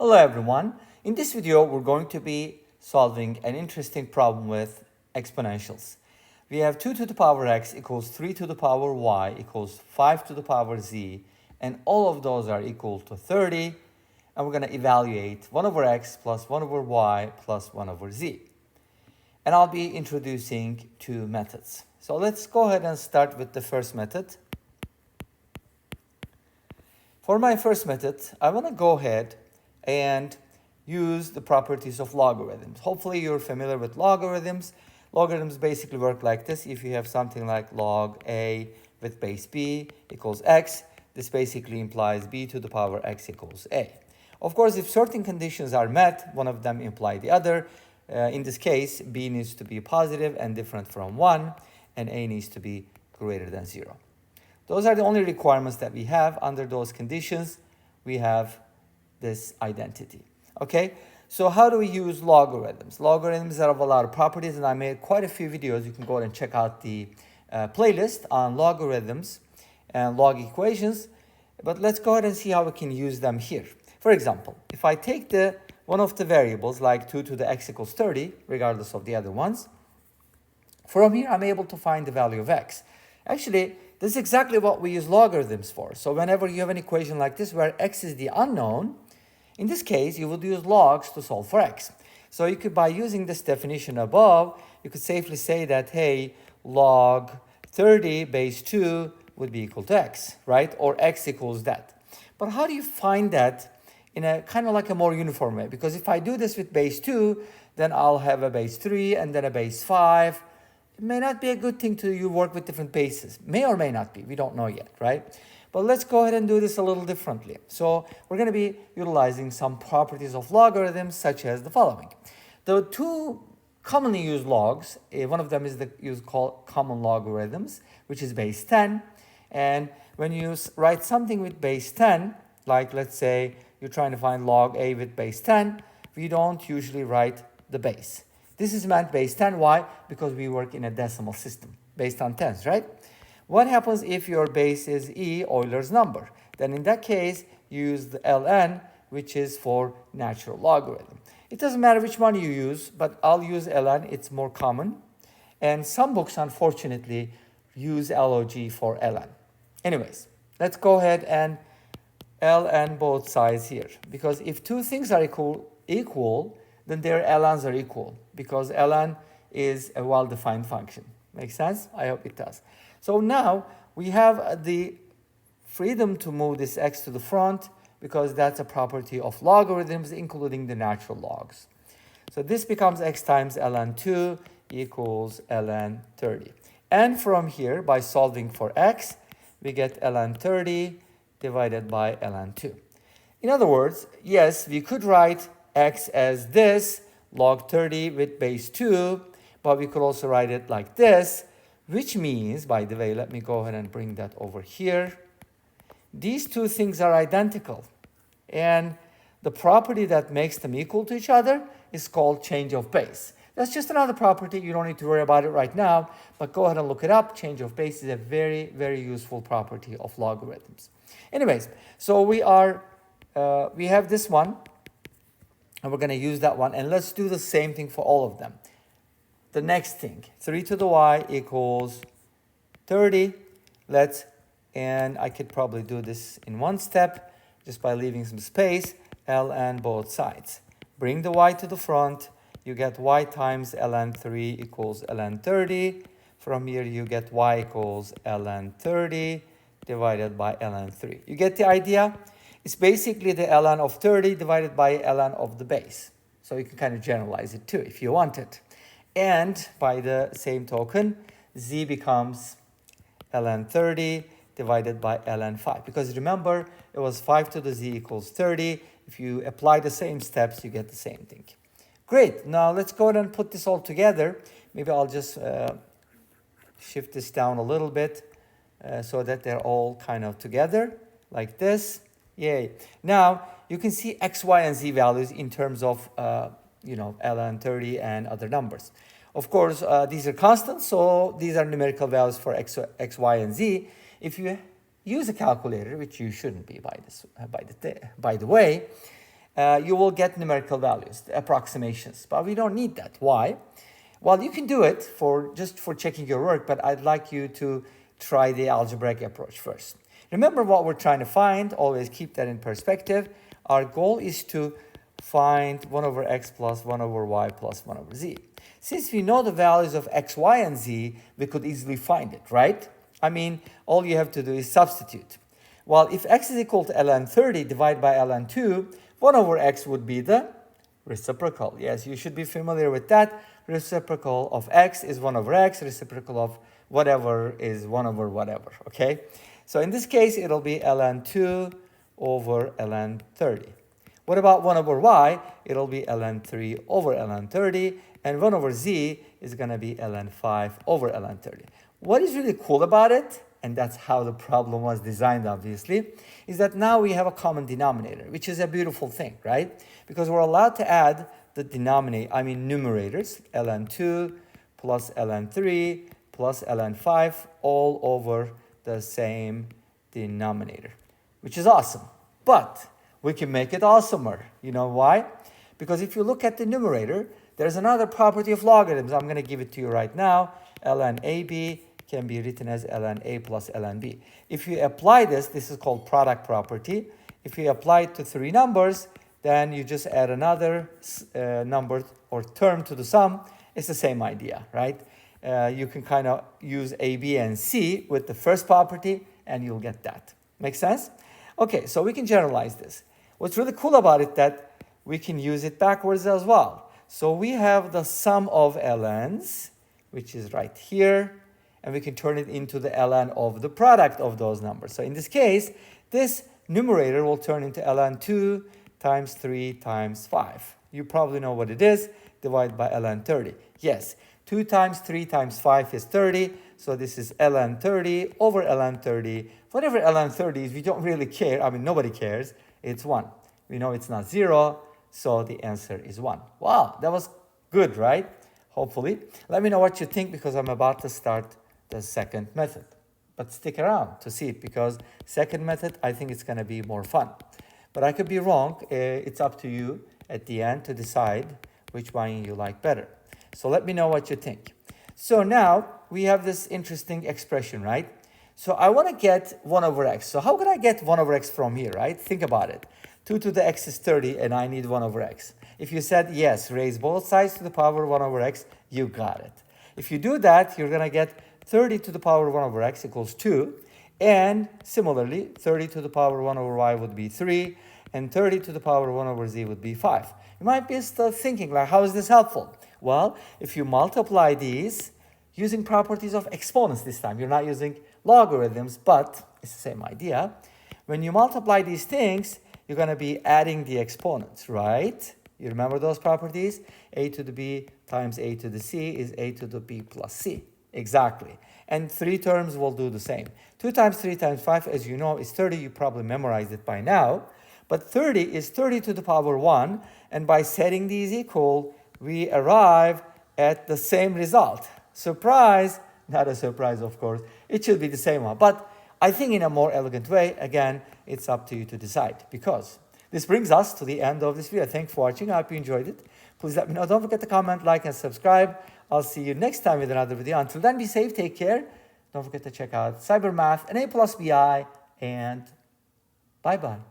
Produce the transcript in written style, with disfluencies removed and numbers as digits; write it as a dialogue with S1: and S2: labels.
S1: Hello everyone. In this video, we're going to be solving an interesting problem with exponentials. We have 2 to the power x equals 3 to the power y equals 5 to the power z, and all of those are equal to 30, and we're going to evaluate 1 over x plus 1 over y plus 1 over z. And I'll be introducing two methods. So let's go ahead and start with the first method. For my first method, I want to go ahead and use the properties of logarithms. Hopefully you're familiar with logarithms. Logarithms basically work like this. If you have something like log a with base b equals x, this basically implies b to the power x equals a. Of course, if certain conditions are met, one of them implies the other. In this case, b needs to be positive and different from 1, and a needs to be greater than 0. Those are the only requirements that we have. Under those conditions, we have this identity. Okay, so how do we use logarithms? Logarithms have a lot of properties, and I made quite a few videos. You can go and check out the playlist on logarithms and log equations. But let's go ahead and see how we can use them here. For example, if I take one of the variables, like 2 to the x equals 30, regardless of the other ones, from here I'm able to find the value of x. Actually, this is exactly what we use logarithms for. So whenever you have an equation like this where x is the unknown, in this case, you would use logs to solve for x. So you could, by using this definition above, you could safely say that, hey, log 30 base 2 would be equal to x, right? Or x equals that. But how do you find that in a kind of like a more uniform way? Because if I do this with base 2, then I'll have a base 3 and then a base 5. It may not be a good thing to work with different bases. May or may not be. We don't know yet, right? But let's go ahead and do this a little differently. So we're going to be utilizing some properties of logarithms, such as the following. The two commonly used logs, one of them is called common logarithms, which is base 10. And when you write something with base 10, like let's say you're trying to find log a with base 10, we don't usually write the base. This is meant base 10. Why? Because we work in a decimal system based on tens, right? What happens if your base is e, Euler's number? Then in that case, you use the ln, which is for natural logarithm. It doesn't matter which one you use, but I'll use ln. It's more common. And some books, unfortunately, use log for ln. Anyways, let's go ahead and ln both sides here. Because if two things are equal, then their ln's are equal. Because ln is a well-defined function. Make sense? I hope it does. So now we have the freedom to move this x to the front because that's a property of logarithms, including the natural logs. So this becomes x times ln 2 equals ln 30. And from here, by solving for x, we get ln 30 divided by ln 2. In other words, yes, we could write x as this, log 30 with base 2, but we could also write it like this, which means, by the way, let me go ahead and bring that over here. These two things are identical. And the property that makes them equal to each other is called change of base. That's just another property. You don't need to worry about it right now, but go ahead and look it up. Change of base is a very, very useful property of logarithms. Anyways, so we have this one, and we're going to use that one. And let's do the same thing for all of them. The next thing, 3 to the y equals 30. And I could probably do this in one step just by leaving some space, ln both sides. Bring the y to the front. You get y times ln 3 equals ln 30. From here, you get y equals ln 30 divided by ln 3. You get the idea? It's basically the ln of 30 divided by ln of the base. So you can kind of generalize it too if you want it. And by the same token, z becomes ln 30 divided by ln 5. Because remember, it was 5 to the z equals 30. If you apply the same steps, you get the same thing. Great. Now let's go ahead and put this all together. Maybe I'll just shift this down a little bit so that they're all kind of together like this. Yay. Now you can see x, y, and z values in terms of ln 30 and other numbers. Of course, these are constants, so these are numerical values for x, y, and z. If you use a calculator, which you shouldn't be by the way, you will get numerical values, approximations. But we don't need that. Why? Well, you can do it just for checking your work, but I'd like you to try the algebraic approach first. Remember what we're trying to find. Always keep that in perspective. Our goal is to find 1 over x plus 1 over y plus 1 over z. Since we know the values of x, y, and z, we could easily find it, right? I mean, all you have to do is substitute. Well, if x is equal to ln 30 divided by ln 2, 1 over x would be the reciprocal. Yes, you should be familiar with that. Reciprocal of x is 1 over x. Reciprocal of whatever is 1 over whatever, okay? So in this case, it'll be ln 2 over ln 30. What about 1 over y? It'll be ln 3 over ln 30. And 1 over z is going to be ln 5 over ln 30. What is really cool about it, and that's how the problem was designed, obviously, is that now we have a common denominator, which is a beautiful thing, right? Because we're allowed to add the numerators, ln 2 plus ln 3 plus ln 5, all over the same denominator, which is awesome. But we can make it awesomer. You know why? Because if you look at the numerator, there's another property of logarithms. I'm going to give it to you right now. ln AB can be written as ln A plus ln B. If you apply this is called product property. If you apply it to 3 numbers, then you just add another number or term to the sum. It's the same idea, right? You can kind of use A, B, and C with the first property, and you'll get that. Make sense? Okay, so we can generalize this. What's really cool about it that we can use it backwards as well. So we have the sum of ln's, which is right here, and we can turn it into the ln of the product of those numbers. So in this case, this numerator will turn into ln 2 times 3 times 5. You probably know what it is. Divide by ln 30. Yes, 2 times 3 times 5 is 30. So this is ln 30 over ln 30. Whatever ln 30 is, we don't really care. I mean, nobody cares. It's 1. We know it's not 0. So the answer is 1. Wow, that was good, right? Hopefully. Let me know what you think, because I'm about to start the second method. But stick around to see it, because second method, I think it's going to be more fun. But I could be wrong. It's up to you at the end to decide which one you like better. So let me know what you think. So now we have this interesting expression, right? So I want to get 1 over x. So how can I get 1 over x from here, right? Think about it. 2 to the x is 30, and I need 1 over x. If you said yes, raise both sides to the power 1 over x, you got it. If you do that, you're going to get 30 to the power 1 over x equals 2. And similarly, 30 to the power 1 over y would be 3. And 30 to the power 1 over z would be 5. You might be still thinking, like, how is this helpful? Well, if you multiply these using properties of exponents this time, you're not using logarithms, but it's the same idea. When you multiply these things, you're going to be adding the exponents, right? You remember those properties? A to the b times a to the c is a to the b plus c. Exactly. And 3 terms will do the same. 2 times 3 times 5, as you know, is 30. You probably memorized it by now. But 30 is 30 to the power 1. And by setting these equal, we arrive at the same result. Surprise! Not a surprise, of course. It should be the same one. But I think in a more elegant way, again, it's up to you to decide. Because this brings us to the end of this video. Thanks for watching. I hope you enjoyed it. Please let me know. Don't forget to comment, like, and subscribe. I'll see you next time with another video. Until then, be safe, take care. Don't forget to check out SyberMath and aplusbi, and bye-bye.